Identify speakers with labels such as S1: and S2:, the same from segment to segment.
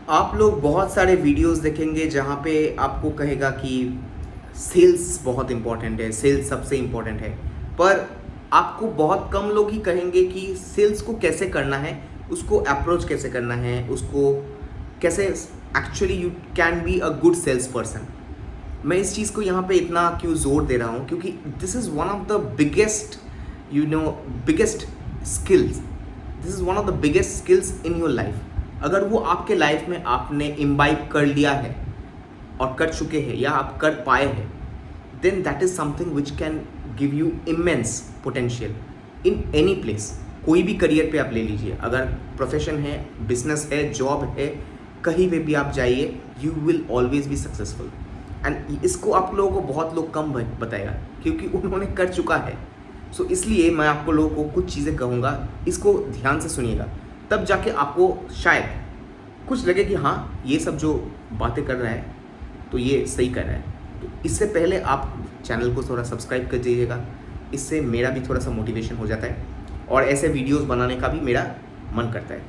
S1: आप लोग बहुत सारे वीडियोस देखेंगे जहाँ पे आपको कहेगा कि सेल्स बहुत इम्पोर्टेंट है, सेल्स सबसे इम्पोर्टेंट है। पर आपको बहुत कम लोग ही कहेंगे कि सेल्स को कैसे करना है, उसको अप्रोच कैसे करना है, उसको कैसे actually you can be a good salesperson. मैं इस चीज़ को यहाँ पे इतना क्यों जोर दे रहा हूँ, क्योंकि this is one of the biggest biggest skills, this is one of the biggest skills in your life. अगर वो आपके लाइफ में आपने इम्बाइब कर लिया है और कर चुके हैं या आप कर पाए हैं, then that is something which can give you immense potential in any place. कोई भी करियर पे आप ले लीजिए, अगर प्रोफेशन है, बिजनेस है, जॉब है, कहीं पे भी आप जाइए, you will always be successful. And इसको आप लोगों को बहुत लोग कम बताएगा क्योंकि उन्होंने कर चुका है। सो इसलिए मैं आपको लोगों को कुछ चीज़ें कहूँगा, इसको ध्यान से सुनिएगा, तब जाके आपको शायद कुछ लगे कि हाँ, ये सब जो बातें कर रहा है तो ये सही कर रहा है। तो इससे पहले आप चैनल को थोड़ा सब्सक्राइब कर दीजिएगा, इससे मेरा भी थोड़ा सा मोटिवेशन हो जाता है और ऐसे वीडियोस बनाने का भी मेरा मन करता है।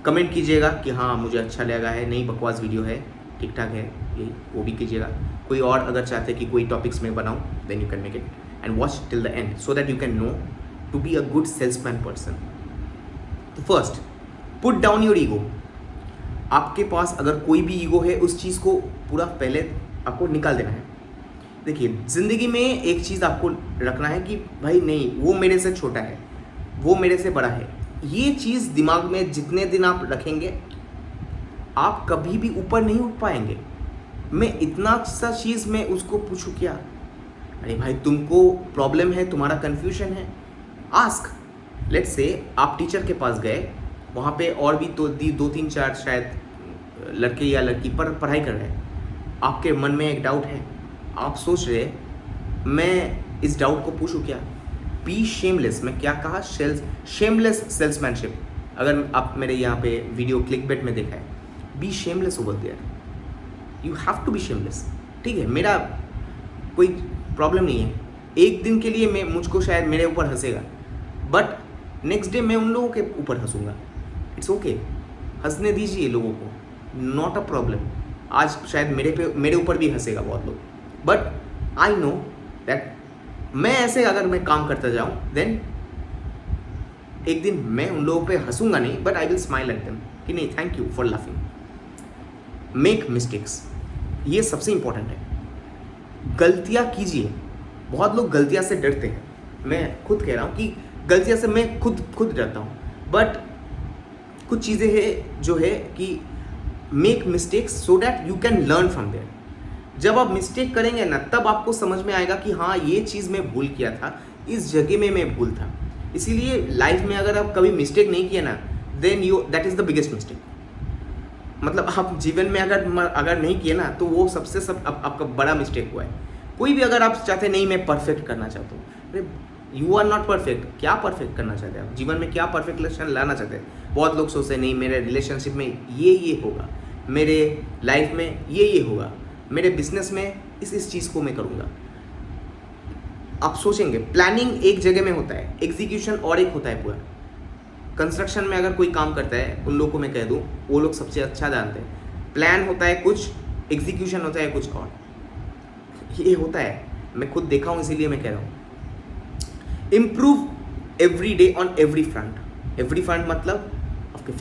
S1: कमेंट कीजिएगा कि हाँ मुझे अच्छा लगा है, नहीं बकवास वीडियो है, ठीक ठाक है, यही वो भी कीजिएगा। कोई और अगर चाहते हैं कि कोई टॉपिक्स में बनाऊँ, then you can make it and watch till the end so that you can know to be a good salesman person. तो first, put down your ego. आपके पास अगर कोई भी ईगो है, उस चीज़ को पूरा पहले आपको निकाल देना है। देखिए, ज़िंदगी में एक चीज़ आपको रखना है कि भाई नहीं, वो मेरे से छोटा है, वो मेरे से बड़ा है। ये चीज़ दिमाग में जितने दिन आप रखेंगे, आप कभी भी ऊपर नहीं उठ पाएंगे। मैं इतना सा चीज़ में उसको पूछूं क्या, अरे भाई तुमको प्रॉब्लम है, तुम्हारा कन्फ्यूजन है, आस्क। लेट्स से आप टीचर के पास गए, वहाँ पे और भी तो दो तीन चार शायद लड़के या लड़की पर पढ़ाई कर रहे हैं, आपके मन में एक डाउट है, आप सोच रहे मैं इस डाउट को पूछूं क्या। B shameless. मैं क्या कहा, शेमलेस सेल्समैनशिप। अगर आप मेरे यहाँ पे वीडियो क्लिकबेट में देखा है, be shameless over there, you have to be shameless. ठीक है, मेरा कोई प्रॉब्लम नहीं है, एक दिन के लिए मैं मुझको शायद मेरे ऊपर हंसेगा, बट नेक्स्ट डे मैं उन लोगों के ऊपर हंसूंगा। इट्स ओके, हंसने दीजिए लोगों को, नॉट अ प्रॉब्लम। आज शायद मेरे ऊपर भी हंसेगा बहुत लोग, बट आई नो दैट मैं ऐसे अगर मैं काम करता जाऊँ, देन एक दिन मैं उन लोगों पे हंसूंगा नहीं, but I will smile at them कि नहीं, thank you for laughing. Make mistakes, ये सबसे इंपॉर्टेंट है। गलतियाँ कीजिए। बहुत लोग गलतियाँ से डरते हैं, मैं खुद कह रहा हूँ कि गलतियाँ से मैं खुद डरता हूँ, बट कुछ चीज़ें हैं जो है कि make mistakes so that you can learn from there. जब आप मिस्टेक करेंगे ना, तब आपको समझ में आएगा कि हाँ, ये चीज़ मैं भूल किया था, इस जगह में मैं भूल था। इसीलिए लाइफ में अगर आप कभी मिस्टेक नहीं किए ना, then that is the biggest mistake. मतलब आप जीवन में अगर नहीं किए ना, तो वो सबसे आपका बड़ा मिस्टेक हुआ है। कोई भी अगर आप चाहते नहीं मैं परफेक्ट करना चाहता हूँ, अरे यू आर नॉट परफेक्ट। क्या परफेक्ट करना चाहते हैं आप जीवन में, क्या परफेक्शन लाना चाहते हैं? बहुत लोग सोचते हैं नहीं, मेरे रिलेशनशिप में ये होगा, मेरे लाइफ में ये होगा, मेरे बिजनेस में इस चीज़ को मैं करूँगा। आप सोचेंगे, प्लानिंग एक जगह में होता है, एग्जीक्यूशन और एक होता है पूरा। कंस्ट्रक्शन में अगर कोई काम करता है, उन लोगों को मैं कह दूँ, वो लोग सबसे अच्छा जानते हैं। प्लान होता है कुछ, एग्जीक्यूशन होता है कुछ और। ये होता है, मैं खुद देखा हूँ, इसीलिए मैं कह रहा हूँ। Improve every day on every front. Every front मतलब आपके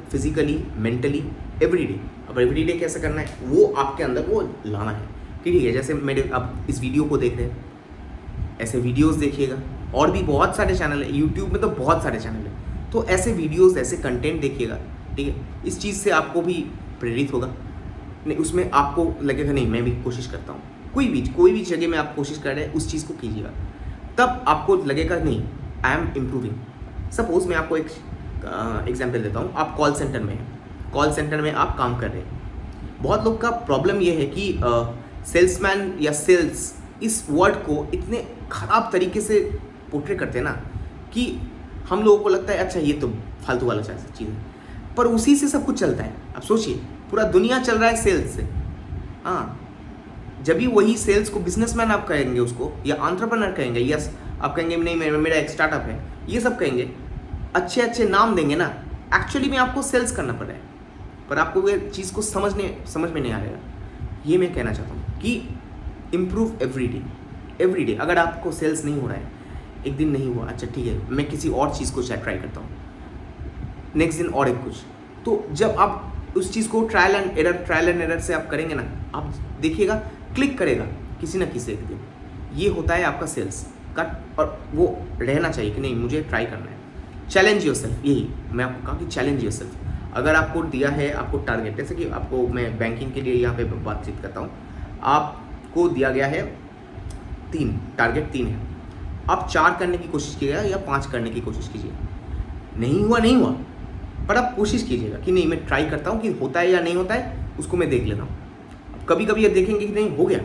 S1: फिजिकली, मेंटली, एवरी डे। अब एवरी डे कैसे करना है, वो आपके अंदर वो लाना है। ठीक है, जैसे मेरे आप इस वीडियो को देख रहे हैं, ऐसे वीडियोस देखिएगा। और भी बहुत सारे चैनल है, यूट्यूब में तो बहुत सारे चैनल है, तो ऐसे वीडियोस, ऐसे कंटेंट देखिएगा। ठीक है, इस चीज़ से आपको भी प्रेरित होगा, नहीं उसमें आपको लगेगा नहीं मैं भी कोशिश करता हूँ। कोई भी जगह में आप कोशिश कर रहे हैं, उस चीज़ को कीजिएगा, तब आपको लगेगा नहीं आई एम इम्प्रूविंग। सपोज मैं आपको एक एग्जाम्पल देता हूँ। आप कॉल सेंटर में हैं, कॉल सेंटर में आप काम कर रहे हैं। बहुत लोग का प्रॉब्लम ये है कि सेल्समैन या सेल्स, इस वर्ड को इतने ख़राब तरीके से पोर्ट्रे करते हैं ना, कि हम लोगों को लगता है अच्छा ये तो फालतू वाला चीज़ है, पर उसी से सब कुछ चलता है। अब सोचिए, पूरा दुनिया चल रहा है सेल्स से। हाँ, जब भी वही सेल्स को बिजनेसमैन आप कहेंगे उसको, या एंटरप्रेन्योर कहेंगे, यस आप कहेंगे नहीं मेरा एक स्टार्टअप है, ये सब कहेंगे, अच्छे नाम देंगे ना, एक्चुअली में आपको सेल्स करना पड़ रहा है। पर आपको ये चीज़ को समझ में नहीं आएगा। ये मैं कहना चाहता हूँ कि इम्प्रूव एवरी डे। अगर आपको सेल्स नहीं हो रहा है, एक दिन नहीं हुआ, अच्छा ठीक है, मैं किसी और चीज़ को ट्राई करता हूँ, नेक्स्ट दिन और एक कुछ। तो जब आप उस चीज़ को ट्रायल एंड एरर से आप करेंगे ना, आप देखिएगा क्लिक करेगा किसी ना किसी एक दिन। ये होता है आपका सेल्स का, और वो रहना चाहिए कि नहीं मुझे ट्राई करना है। चैलेंज योरसेल्फ, यही मैं आपको कहा कि चैलेंज योरसेल्फ। अगर आपको दिया है, आपको टारगेट, जैसे कि आपको मैं बैंकिंग के लिए यहाँ पे बातचीत करता हूँ, आपको दिया गया है 3 टारगेट 3 है, आप 4 करने की कोशिश कीजिएगा या 5 करने की कोशिश कीजिए। नहीं हुआ, पर आप कोशिश कीजिएगा कि नहीं मैं ट्राई करता हूँ कि होता है या नहीं होता है, उसको मैं देख लेता हूँ। कभी कभी ये देखेंगे कि नहीं हो गया,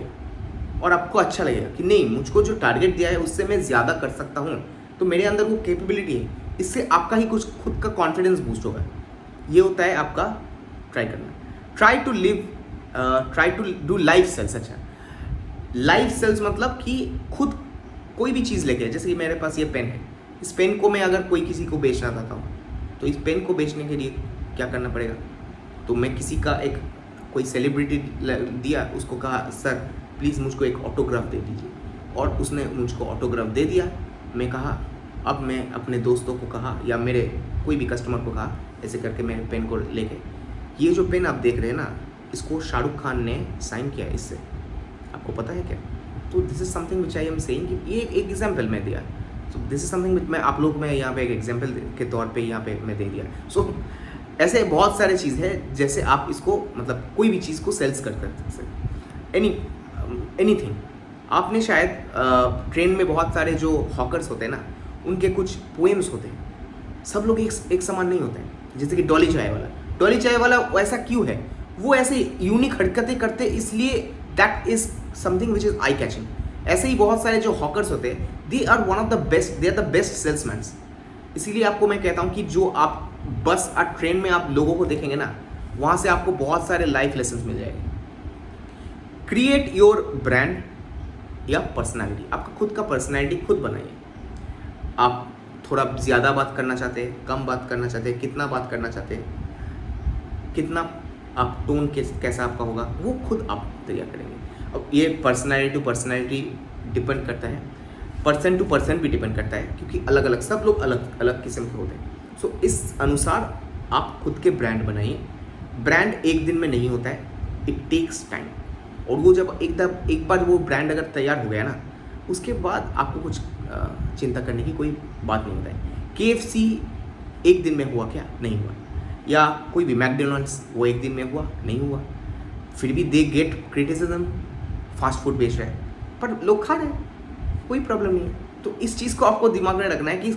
S1: और आपको अच्छा लगेगा कि नहीं मुझको जो टारगेट दिया है उससे मैं ज़्यादा कर सकता हूँ, तो मेरे अंदर वो कैपेबिलिटी है। इससे आपका ही कुछ खुद का कॉन्फिडेंस बूस्ट होगा। ये होता है आपका ट्राई करना। Try to do life sales. अच्छा, लाइफ सेल्स मतलब कि खुद कोई भी चीज़ लेके, जैसे कि मेरे पास ये पेन है, इस पेन को मैं अगर कोई किसी को बेचना चाहता हूँ, तो इस पेन को बेचने के लिए क्या करना पड़ेगा? तो मैं किसी का कोई सेलिब्रिटी दिया, उसको कहा सर प्लीज़ मुझको एक ऑटोग्राफ दे दीजिए, और उसने मुझको ऑटोग्राफ दे दिया। मैं कहा, अब मैं अपने दोस्तों को कहा या मेरे कोई भी कस्टमर को कहा, ऐसे करके मेरे पेन को लेके, ये जो पेन आप देख रहे हैं ना, इसको शाहरुख खान ने साइन किया इससे, आपको पता है क्या? तो this is something which I am saying कि ये एक एग्जाम्पल मैं दिया। सो दिस इज समथिंग विच मैं आप लोग में यहाँ पे एक एग्जाम्पल के तौर पे यहाँ पे मैं दे दिया। सो ऐसे बहुत सारे चीज़ है जैसे आप इसको मतलब कोई भी चीज़ को सेल्स कर सकते, एनीथिंग। आपने शायद ट्रेन में बहुत सारे जो हॉकर्स होते हैं ना, उनके कुछ पोएम्स होते हैं। सब लोग एक समान नहीं होते हैं। जैसे कि डॉली चाय वाला ऐसा क्यों है? वो ऐसे यूनिक हरकतें करते, इसलिए that is something which is eye catching. ऐसे ही बहुत सारे जो हॉकर्स होते हैं, they are one of the best, they are the best salesman. इसीलिए आपको मैं कहता हूँ कि जो आप बस और ट्रेन में आप लोगों को देखेंगे ना, वहाँ से आपको बहुत सारे लाइफ लेसन मिल जाएंगे। क्रिएट योर ब्रांड या पर्सनैलिटी। आपका खुद का पर्सनैलिटी खुद बनाइए। आप थोड़ा ज़्यादा बात करना चाहते हैं, कम बात करना चाहते हैं, कितना बात करना चाहते हैं, कितना आप टोन कैसा आपका होगा, वो खुद आप तैयार करेंगे। अब ये पर्सनैलिटी टू पर्सनैलिटी डिपेंड करता है, पर्सन टू पर्सन भी डिपेंड करता है, क्योंकि अलग अलग सब लोग अलग अलग किस्म के होते हैं। सो इस अनुसार आप खुद के ब्रांड बनाइए। ब्रांड एक दिन में नहीं होता है, इट टेक्स टाइम। और वो जब एक बार वो ब्रांड अगर तैयार हो गया ना, उसके बाद आपको कुछ चिंता करने की कोई बात नहीं होता है। KFC एक दिन में हुआ क्या? नहीं हुआ। या कोई भी मैकडोनल्ड्स, वो एक दिन में हुआ? नहीं हुआ। फिर भी they get criticism, fast food बेच रहे हैं, पर लोग खा रहे हैं, कोई प्रॉब्लम नहीं है। तो इस चीज़ को आपको दिमाग में रखना है कि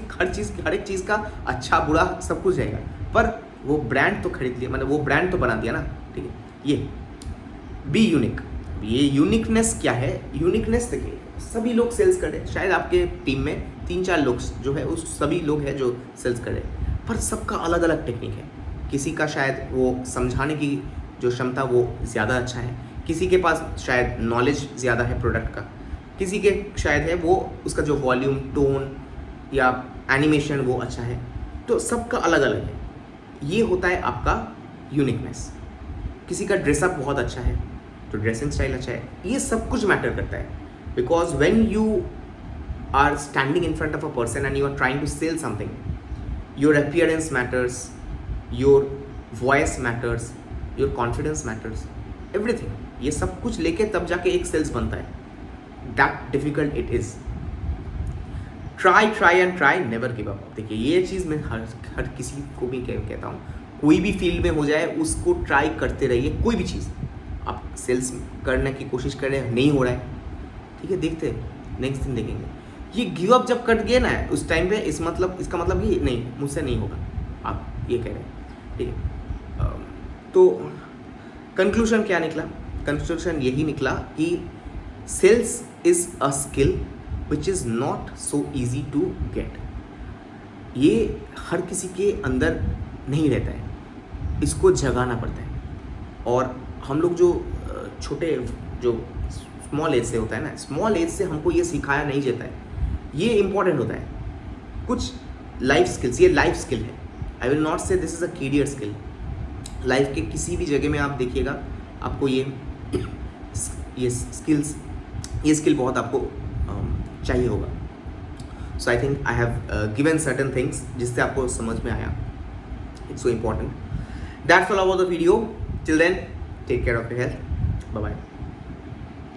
S1: हर एक चीज़ का अच्छा बुरा सब कुछ रहेगा, पर वो ब्रांड तो खरीद लिया, मतलब वो ब्रांड तो बना दिया ना, ठीक है। ये बी यूनिक। ये यूनिकनेस क्या है? यूनिकनेस देखिए, सभी लोग सेल्स कर रहे हैं। शायद आपके टीम में 3-4 लोग जो है उस सभी लोग हैं जो सेल्स कर रहे हैं, पर सबका अलग अलग टेक्निक है। किसी का शायद वो समझाने की जो क्षमता वो ज़्यादा अच्छा है, किसी के पास शायद नॉलेज ज़्यादा है प्रोडक्ट का, किसी के शायद है वो उसका जो वॉल्यूम, टोन या एनिमेशन वो अच्छा है। तो सबका अलग अलग है। ये होता है आपका यूनिकनेस। किसी का ड्रेसअप बहुत अच्छा है तो ड्रेसिंग स्टाइल अच्छा है। ये सब कुछ मैटर करता है, because when you are standing in front of a person and you are trying to sell something, your appearance matters, your voice matters, your confidence matters, everything. ये सब कुछ लेके तब जाके एक सेल्स बनता है। That difficult it is. Try and try, never give up. देखिए ये चीज़ मैं हर किसी को भी कहता हूँ, कोई भी फील्ड में हो जाए उसको ट्राई करते रहिए। कोई भी चीज़ आप सेल्स करने की कोशिश कर रहे हैं, नहीं हो रहा है, ठीक है, देखते हैं, नेक्स्ट दिन देखेंगे। ये गिव अप जब कर गए ना उस टाइम पे, इसका मतलब कि नहीं, मुझसे नहीं होगा, आप ये कह रहे हैं, ठीक है। तो कंक्लूजन क्या निकला? कंक्लूजन यही निकला कि sales is a skill which is not so easy to get. ये हर किसी के अंदर नहीं रहता है, इसको जगाना पड़ता है। और हम लोग जो छोटे जो स्मॉल एज से होता है ना, स्मॉल एज से हमको ये सिखाया नहीं जाता है, ये इम्पॉर्टेंट होता है। कुछ लाइफ स्किल्स, ये लाइफ स्किल है। I will not say this is a career skill. Life के किसी भी जगह में आप देखिएगा, आपको ये स्किल बहुत आपको चाहिए होगा. So I think I have given certain things जिससे आपको समझ में आया. It's so important. That's all about the video. Till then, take care of your health. Bye bye.